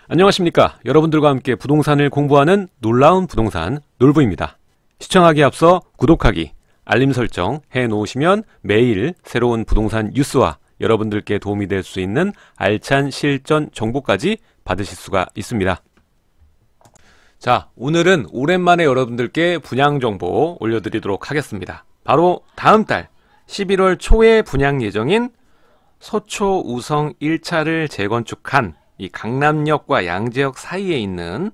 안녕하십니까. 여러분들과 함께 부동산을 공부하는 놀라운 부동산 놀부입니다. 시청하기에 앞서 구독하기, 알림 설정 해놓으시면 매일 새로운 부동산 뉴스와 여러분들께 도움이 될 수 있는 알찬 실전 정보까지 받으실 수가 있습니다. 자, 오늘은 오랜만에 여러분들께 분양 정보 올려드리도록 하겠습니다. 바로 다음 달 11월 초에 분양 예정인 서초 우성 1차를 재건축한 이 강남역과 양재역 사이에 있는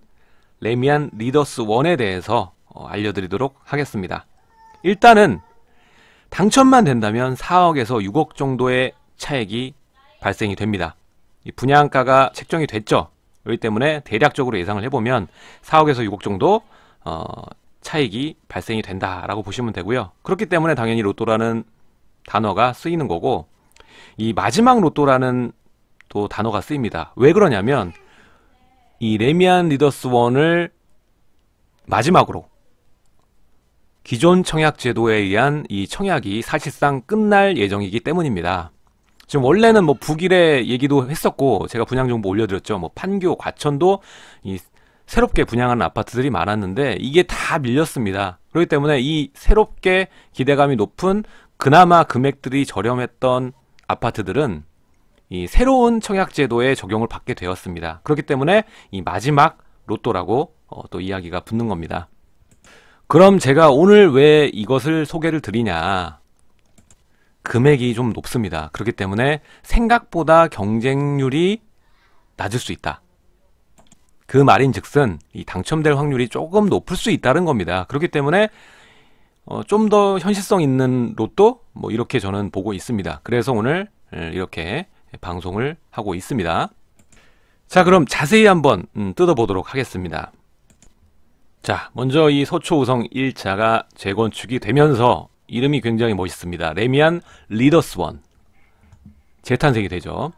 레미안 리더스 1에 대해서 알려드리도록 하겠습니다. 일단은 당첨만 된다면 4억에서 6억 정도의 차액이 발생이 됩니다. 이 분양가가 책정이 됐죠. 그렇기 때문에 대략적으로 예상을 해보면 4억에서 6억 정도 차익이 발생이 된다라고 보시면 되고요. 그렇기 때문에 당연히 로또라는 단어가 쓰이는 거고, 이 마지막 로또라는 또 단어가 쓰입니다. 왜 그러냐면 이 레미안 리더스 1을 마지막으로 기존 청약 제도에 의한 이 청약이 사실상 끝날 예정이기 때문입니다. 지금 원래는 뭐 북일의 얘기도 했었고, 제가 분양 정보 올려드렸죠. 뭐 판교, 과천도 이 새롭게 분양하는 아파트들이 많았는데 이게 다 밀렸습니다. 그렇기 때문에 이 새롭게 기대감이 높은 그나마 금액들이 저렴했던 아파트들은 이 새로운 청약 제도에 적용을 받게 되었습니다. 그렇기 때문에 이 마지막 로또라고 또 이야기가 붙는 겁니다. 그럼 제가 오늘 왜 이것을 소개를 드리냐? 금액이 좀 높습니다. 그렇기 때문에 생각보다 경쟁률이 낮을 수 있다. 그 말인즉슨 이 당첨될 확률이 조금 높을 수 있다는 겁니다. 그렇기 때문에 좀 더 현실성 있는 로또 뭐 이렇게 저는 보고 있습니다. 그래서 오늘 이렇게 방송을 하고 있습니다. 자, 그럼 자세히 한번 뜯어보도록 하겠습니다. 자, 먼저 이 서초 우성 1차가 재건축이 되면서 이름이 굉장히 멋있습니다. 레미안 리더스 1 재탄생이 되죠.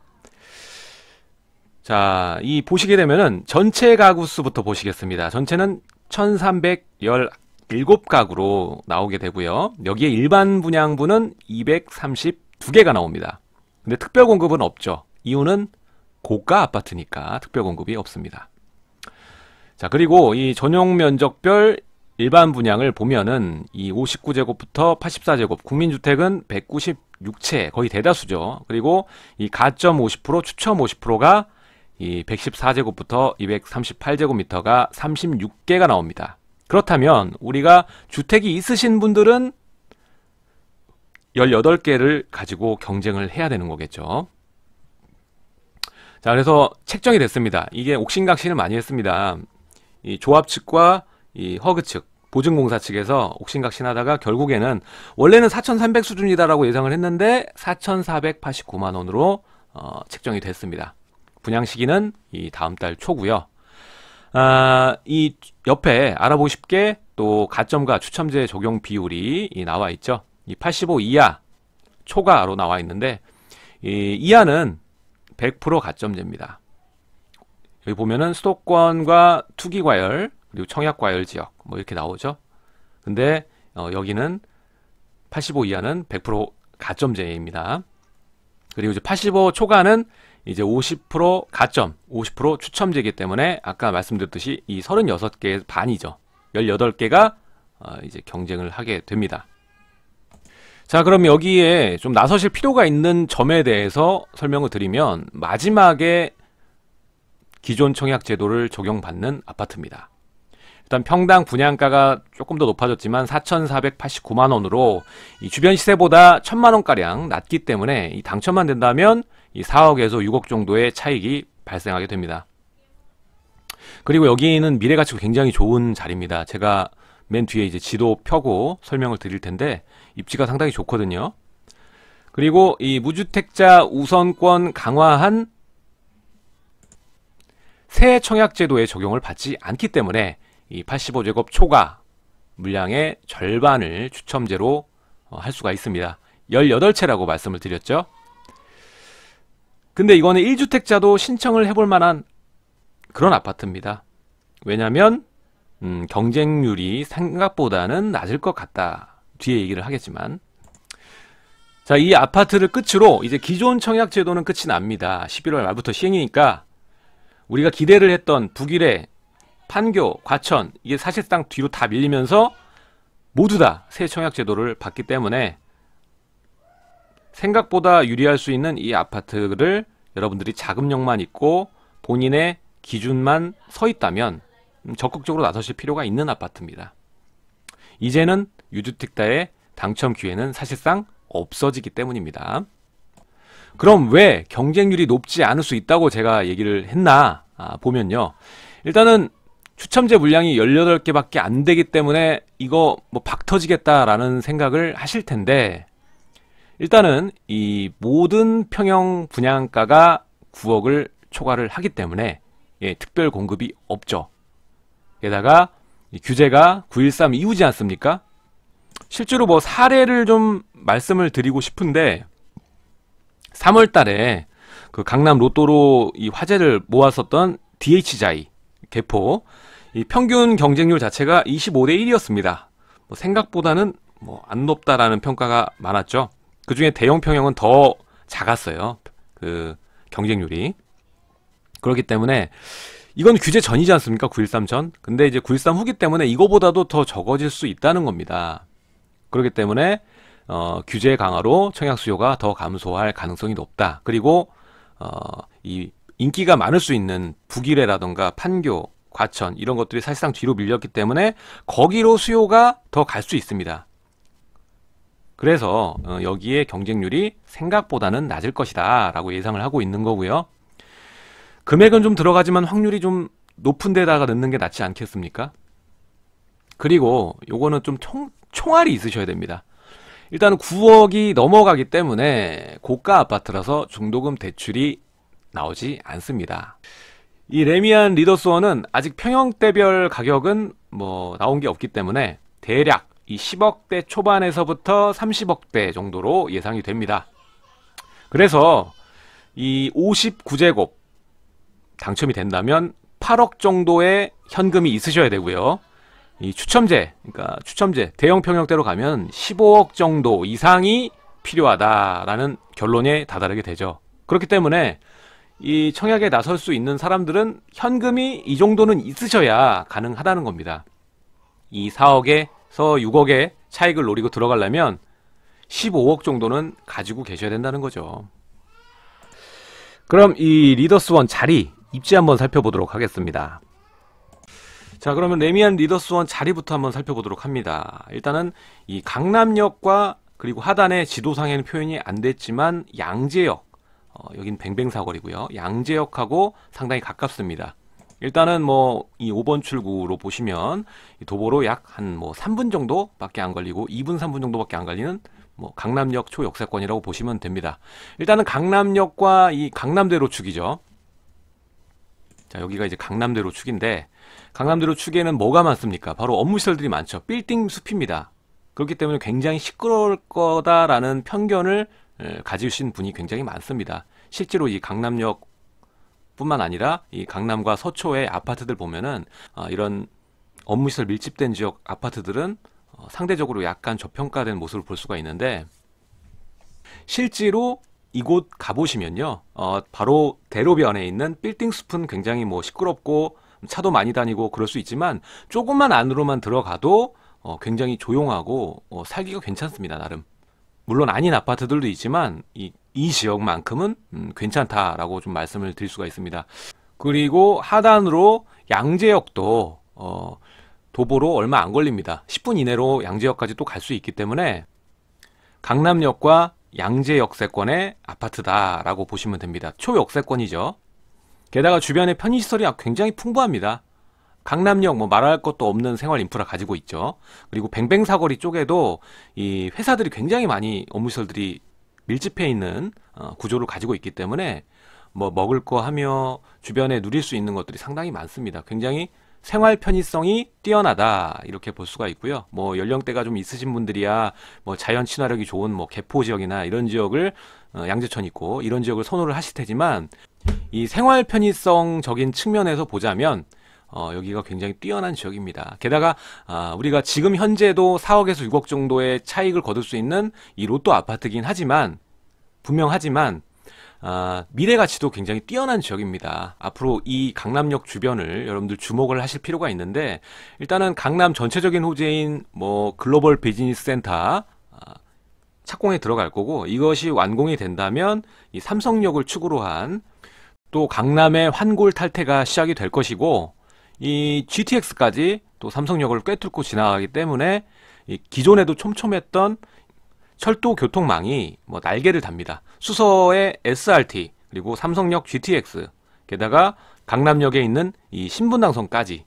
자, 이 보시게 되면은 전체 가구 수부터 보시겠습니다. 전체는 1317가구로 나오게 되고요. 여기에 일반 분양분은 232개가 나옵니다. 근데 특별 공급은 없죠. 이유는 고가 아파트니까 특별 공급이 없습니다. 자, 그리고 이 전용 면적별 일반 분양을 보면은 이 59제곱부터 84제곱, 국민주택은 196채, 거의 대다수죠. 그리고 이 가점 50%, 추첨 50%가 이 114제곱부터 238제곱미터가 36개가 나옵니다. 그렇다면 우리가 주택이 있으신 분들은 18개를 가지고 경쟁을 해야 되는 거겠죠. 자, 그래서 책정이 됐습니다. 이게 옥신각신을 많이 했습니다. 이 조합 측과 이 허그 측, 보증공사 측에서 옥신각신하다가 결국에는 원래는 4,300 수준이다라고 예상을 했는데 4,489만 원으로 책정이 됐습니다. 분양 시기는 이 다음 달 초고요. 이 옆에 알아보고 싶게 또 가점과 추첨제 적용 비율이 나와 있죠. 이 85 이하 초과로 나와 있는데 이 이하는 100% 가점제입니다. 여기 보면은 수도권과 투기과열 그리고 청약과열 지역 뭐 이렇게 나오죠. 근데 여기는 85 이하는 100% 가점제입니다. 그리고 이제 85 초과는 이제 50% 가점, 50% 추첨제이기 때문에 아까 말씀드렸듯이 이 36개의 반이죠. 18개가 이제 경쟁을 하게 됩니다. 자, 그럼 여기에 좀 나서실 필요가 있는 점에 대해서 설명을 드리면 마지막에 기존 청약 제도를 적용받는 아파트입니다. 일단 평당 분양가가 조금 더 높아졌지만 4,489만 원으로 이 주변 시세보다 1,000만 원가량 낮기 때문에 이 당첨만 된다면 이 4억에서 6억 정도의 차익이 발생하게 됩니다. 그리고 여기는 미래 가치가 굉장히 좋은 자리입니다. 제가 맨 뒤에 이제 지도 펴고 설명을 드릴 텐데 입지가 상당히 좋거든요. 그리고 이 무주택자 우선권 강화한 새 청약제도에 적용을 받지 않기 때문에 이 85제곱 초과 물량의 절반을 추첨제로 할 수가 있습니다. 18채라고 말씀을 드렸죠. 근데 이거는 1주택자도 신청을 해볼 만한 그런 아파트입니다. 왜냐면 경쟁률이 생각보다는 낮을 것 같다. 뒤에 얘기를 하겠지만, 자, 이 아파트를 끝으로 이제 기존 청약 제도는 끝이 납니다. 11월 말부터 시행이니까 우리가 기대를 했던 북일의 판교, 과천 이게 사실상 뒤로 다 밀리면서 모두 다 새 청약제도를 받기 때문에 생각보다 유리할 수 있는 이 아파트를 여러분들이 자금력만 있고 본인의 기준만 서 있다면 적극적으로 나서실 필요가 있는 아파트입니다. 이제는 유주택자의 당첨 기회는 사실상 없어지기 때문입니다. 그럼 왜 경쟁률이 높지 않을 수 있다고 제가 얘기를 했나 보면요. 일단은 추첨제 물량이 18개밖에 안 되기 때문에 이거 뭐 박 터지겠다라는 생각을 하실 텐데, 일단은 이 모든 평형 분양가가 9억을 초과를 하기 때문에 특별 공급이 없죠. 게다가 이 규제가 9.13 이후지 않습니까? 실제로 뭐 사례를 좀 말씀을 드리고 싶은데, 3월 달에 그 강남 로또로 이 화제를 모았었던 DH자이 개포, 이 평균 경쟁률 자체가 25대 1이었습니다. 뭐 생각보다는 뭐 안 높다라는 평가가 많았죠. 그 중에 대형 평형은 더 작았어요. 그 경쟁률이. 그렇기 때문에 이건 규제 전이지 않습니까? 9.13 전. 근데 이제 9.13 후기 때문에 이거보다도 더 적어질 수 있다는 겁니다. 그렇기 때문에 규제 강화로 청약 수요가 더 감소할 가능성이 높다. 그리고 이 인기가 많을 수 있는 북일해라던가 판교, 과천 이런 것들이 사실상 뒤로 밀렸기 때문에 거기로 수요가 더 갈 수 있습니다. 그래서 여기에 경쟁률이 생각보다는 낮을 것이다 라고 예상을 하고 있는 거고요. 금액은 좀 들어가지만 확률이 좀 높은 데다가 넣는 게 낫지 않겠습니까? 그리고 요거는 좀 총알이 있으셔야 됩니다. 일단은 9억이 넘어가기 때문에 고가 아파트라서 중도금 대출이 나오지 않습니다. 이 레미안 리더스원은 아직 평형대별 가격은 뭐 나온 게 없기 때문에 대략 이 10억대 초반에서부터 30억대 정도로 예상이 됩니다. 그래서 이 59제곱 당첨이 된다면 8억 정도의 현금이 있으셔야 되고요. 이 추첨제, 그러니까 추첨제 대형 평형대로 가면 15억 정도 이상이 필요하다라는 결론에 다다르게 되죠. 그렇기 때문에 이 청약에 나설 수 있는 사람들은 현금이 이 정도는 있으셔야 가능하다는 겁니다. 이 4억에서 6억의 차익을 노리고 들어가려면 15억 정도는 가지고 계셔야 된다는 거죠. 그럼 이 리더스원 자리 입지 한번 살펴보도록 하겠습니다. 자, 그러면 레미안 리더스원 자리부터 한번 살펴보도록 합니다. 일단은 이 강남역과 그리고 하단에 지도상에는 표현이 안 됐지만 양재역, 여긴 뱅뱅사거리고요. 양재역하고 상당히 가깝습니다. 일단은 뭐 이 5번 출구로 보시면 도보로 약 한 뭐 3분 정도밖에 안 걸리고 2분 3분 정도밖에 안 걸리는 뭐 강남역 초역세권이라고 보시면 됩니다. 일단은 강남역과 이 강남대로 축이죠. 자, 여기가 이제 강남대로 축인데, 강남대로 축에는 뭐가 많습니까? 바로 업무시설들이 많죠. 빌딩 숲입니다. 그렇기 때문에 굉장히 시끄러울 거다라는 편견을 가지신 분이 굉장히 많습니다. 실제로 이 강남역 뿐만 아니라 이 강남과 서초의 아파트들 보면은 이런 업무시설 밀집된 지역 아파트들은 상대적으로 약간 저평가된 모습을 볼 수가 있는데, 실제로 이곳 가보시면요, 바로 대로변에 있는 빌딩 숲은 굉장히 뭐 시끄럽고 차도 많이 다니고 그럴 수 있지만 조금만 안으로만 들어가도 굉장히 조용하고 살기가 괜찮습니다. 나름. 물론 아닌 아파트들도 있지만 이 지역만큼은 괜찮다라고 좀 말씀을 드릴 수가 있습니다. 그리고 하단으로 양재역도 도보로 얼마 안 걸립니다. 10분 이내로 양재역까지 또 갈 수 있기 때문에 강남역과 양재역세권의 아파트다라고 보시면 됩니다. 초역세권이죠. 게다가 주변에 편의시설이 굉장히 풍부합니다. 강남역 뭐 말할 것도 없는 생활 인프라 가지고 있죠. 그리고 뱅뱅사거리 쪽에도 이 회사들이 굉장히 많이 업무시설들이 밀집해 있는 구조를 가지고 있기 때문에 뭐 먹을 거 하며 주변에 누릴 수 있는 것들이 상당히 많습니다. 굉장히 생활 편의성이 뛰어나다 이렇게 볼 수가 있고요. 뭐 연령대가 좀 있으신 분들이야 뭐 자연 친화력이 좋은 뭐 개포 지역이나 이런 지역을 양재천 있고 이런 지역을 선호를 하실 테지만, 이 생활 편의성적인 측면에서 보자면 여기가 굉장히 뛰어난 지역입니다. 게다가 우리가 지금 현재도 4억에서 6억 정도의 차익을 거둘 수 있는 이 로또 아파트긴 하지만, 분명하지만 미래 가치도 굉장히 뛰어난 지역입니다. 앞으로 이 강남역 주변을 여러분들 주목을 하실 필요가 있는데, 일단은 강남 전체적인 호재인 뭐 글로벌 비즈니스 센터 착공에 들어갈 거고, 이것이 완공이 된다면 이 삼성역을 축으로 한 또 강남의 환골 탈태가 시작이 될 것이고, 이 GTX까지 또 삼성역을 꿰뚫고 지나가기 때문에 이 기존에도 촘촘했던 철도 교통망이 뭐 날개를 답니다. 수서의 SRT, 그리고 삼성역 GTX, 게다가 강남역에 있는 이 신분당선까지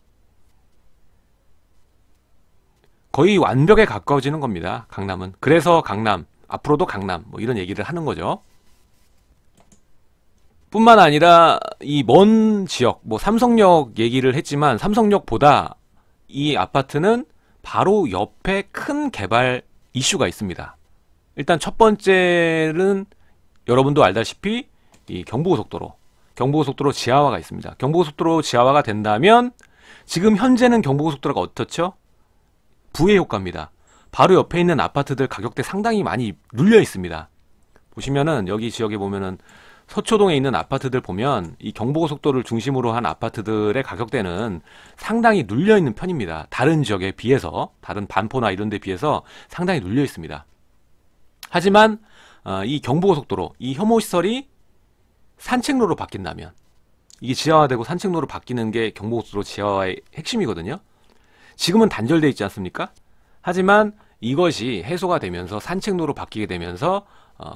거의 완벽에 가까워지는 겁니다. 강남은. 그래서 강남, 앞으로도 강남, 뭐 이런 얘기를 하는 거죠. 뿐만 아니라 이 먼 지역, 뭐 삼성역 얘기를 했지만, 삼성역보다 이 아파트는 바로 옆에 큰 개발 이슈가 있습니다. 일단 첫 번째는 여러분도 알다시피 이 경부고속도로 지하화가 있습니다. 경부고속도로 지하화가 된다면, 지금 현재는 경부고속도로가 어떻죠? 부의 효과입니다. 바로 옆에 있는 아파트들 가격대 상당히 많이 눌려 있습니다. 보시면은 여기 지역에 보면은 서초동에 있는 아파트들 보면 이 경부고속도로를 중심으로 한 아파트들의 가격대는 상당히 눌려 있는 편입니다. 다른 지역에 비해서, 다른 반포나 이런 데 비해서 상당히 눌려 있습니다. 하지만 이 경부고속도로, 이 혐오시설이 산책로로 바뀐다면, 이게 지하화되고 산책로로 바뀌는 게 경부고속도로 지하화의 핵심이거든요. 지금은 단절되어 있지 않습니까? 하지만 이것이 해소가 되면서 산책로로 바뀌게 되면서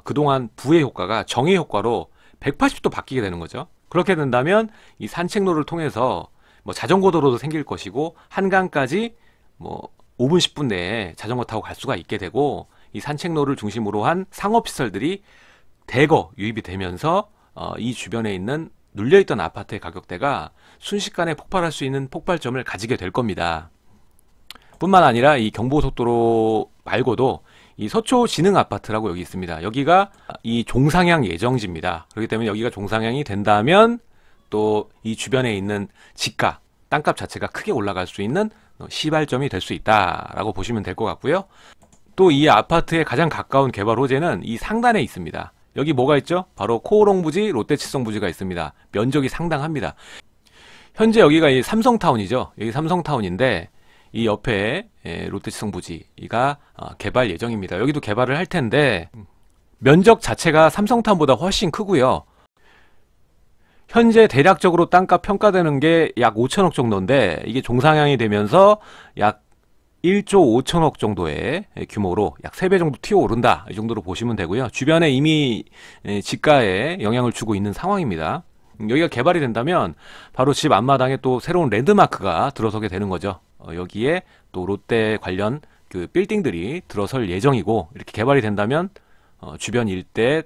그동안 부의 효과가 정의 효과로 180도 바뀌게 되는 거죠. 그렇게 된다면 이 산책로를 통해서 뭐 자전거 도로도 생길 것이고, 한강까지 뭐 5분 10분 내에 자전거 타고 갈 수가 있게 되고, 이 산책로를 중심으로 한 상업시설들이 대거 유입이 되면서 이 주변에 있는 눌려있던 아파트의 가격대가 순식간에 폭발할 수 있는 폭발점을 가지게 될 겁니다. 뿐만 아니라 이 경부고속도로 말고도 이 서초진흥아파트라고 여기 있습니다. 여기가 이 종상향 예정지입니다. 그렇기 때문에 여기가 종상향이 된다면 또 이 주변에 있는 집가, 땅값 자체가 크게 올라갈 수 있는 시발점이 될 수 있다라고 보시면 될 것 같고요. 또 이 아파트에 가장 가까운 개발 호재는 이 상단에 있습니다. 여기 뭐가 있죠? 바로 코오롱부지, 롯데치성부지가 있습니다. 면적이 상당합니다. 현재 여기가 이 삼성타운이죠. 여기 삼성타운인데, 이 옆에 롯데치성부지가 개발 예정입니다. 여기도 개발을 할 텐데, 면적 자체가 삼성타운보다 훨씬 크고요. 현재 대략적으로 땅값 평가되는 게 약 5천억 정도인데, 이게 종상향이 되면서 약 1조 5천억 정도의 규모로 약 3배 정도 튀어오른다, 이 정도로 보시면 되고요. 주변에 이미 집가에 영향을 주고 있는 상황입니다. 여기가 개발이 된다면 바로 집 앞마당에 또 새로운 랜드마크가 들어서게 되는 거죠. 여기에 또 롯데 관련 그 빌딩들이 들어설 예정이고, 이렇게 개발이 된다면 주변 일대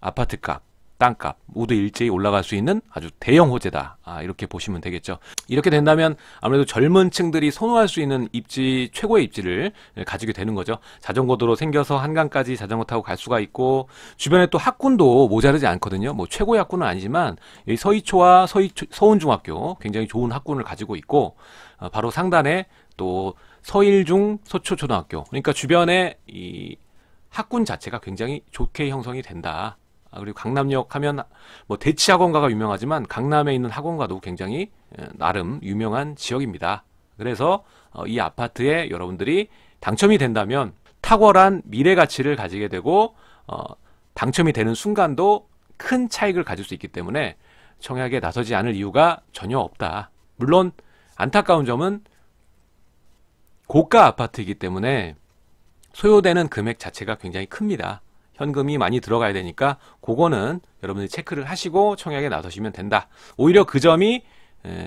아파트값, 땅값 모두 일제히 올라갈 수 있는 아주 대형 호재다, 이렇게 보시면 되겠죠. 이렇게 된다면 아무래도 젊은 층들이 선호할 수 있는 입지, 최고의 입지를 가지게 되는 거죠. 자전거 도로 생겨서 한강까지 자전거 타고 갈 수가 있고, 주변에 또 학군도 모자르지 않거든요. 뭐 최고의 학군은 아니지만 여기 서희초와 서운중학교 굉장히 좋은 학군을 가지고 있고, 바로 상단에 또 서일중 서초초등학교, 그러니까 주변에 이 학군 자체가 굉장히 좋게 형성이 된다. 그리고 강남역 하면 뭐 대치학원가가 유명하지만 강남에 있는 학원가도 굉장히 나름 유명한 지역입니다. 그래서 이 아파트에 여러분들이 당첨이 된다면 탁월한 미래 가치를 가지게 되고, 당첨이 되는 순간도 큰 차익을 가질 수 있기 때문에 청약에 나서지 않을 이유가 전혀 없다. 물론 안타까운 점은 고가 아파트이기 때문에 소요되는 금액 자체가 굉장히 큽니다. 현금이 많이 들어가야 되니까 그거는 여러분들이 체크를 하시고 청약에 나서시면 된다. 오히려 그 점이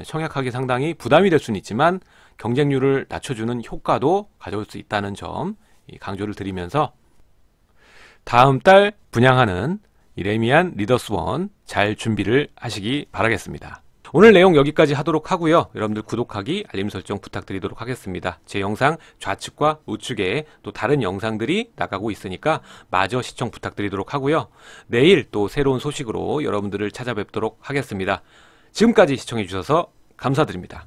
청약하기 상당히 부담이 될 수는 있지만 경쟁률을 낮춰주는 효과도 가져올 수 있다는 점 강조를 드리면서, 다음 달 분양하는 이 레미안 리더스원 잘 준비를 하시기 바라겠습니다. 오늘 내용 여기까지 하도록 하고요. 여러분들 구독하기, 알림 설정 부탁드리도록 하겠습니다. 제 영상 좌측과 우측에 또 다른 영상들이 나가고 있으니까 마저 시청 부탁드리도록 하고요. 내일 또 새로운 소식으로 여러분들을 찾아뵙도록 하겠습니다. 지금까지 시청해 주셔서 감사드립니다.